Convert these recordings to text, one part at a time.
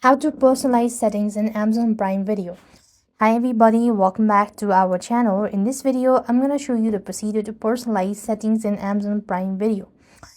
How to personalize settings in Amazon Prime video. Hi everybody, welcome back to our channel. In this video, I'm going to show you the procedure to personalize settings in Amazon Prime video.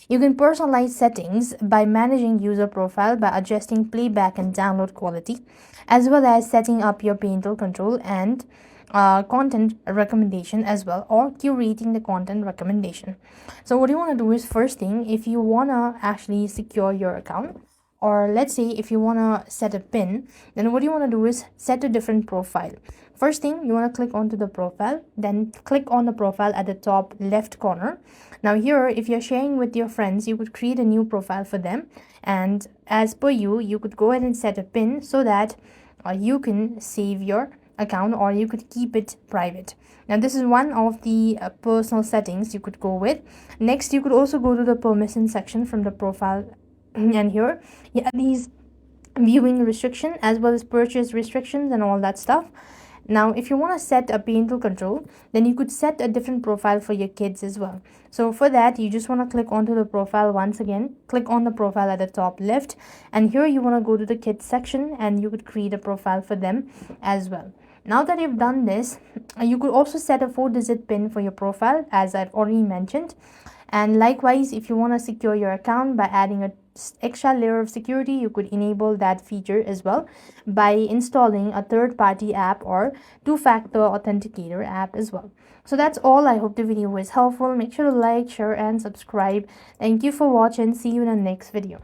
You can personalize settings by managing user profile by adjusting playback and download quality, as well as setting up your parental control and content recommendation as well, or curating the content recommendation. So what you want to do is, first thing, if you want to actually secure your account, or let's say if you want to set a pin, then what you want to do is set a different profile. First thing, you want to click onto the profile, then click on the profile at the top left corner. Now here, if you're sharing with your friends, you could create a new profile for them, and as per you could go ahead and set a pin so that you can save your account, or you could keep it private. Now this is one of the personal settings you could go with. Next, you could also go to the permission section from the profile, and here you have these viewing restriction as well as purchase restrictions and all that stuff. Now if you want to set a parental control, then you could set a different profile for your kids as well. So for that, you just want to click onto the profile. Once again, click on the profile at the top left, and here you want to go to the kids section and you could create a profile for them as well. Now that you've done this, you could also set a 4-digit pin for your profile, as I've already mentioned. And likewise, if you want to secure your account by adding a extra layer of security, you could enable that feature as well by installing a third-party app or two-factor authenticator app as well. So that's all. I hope the video was helpful. Make sure to like, share and subscribe. Thank you for watching. See you in the next video.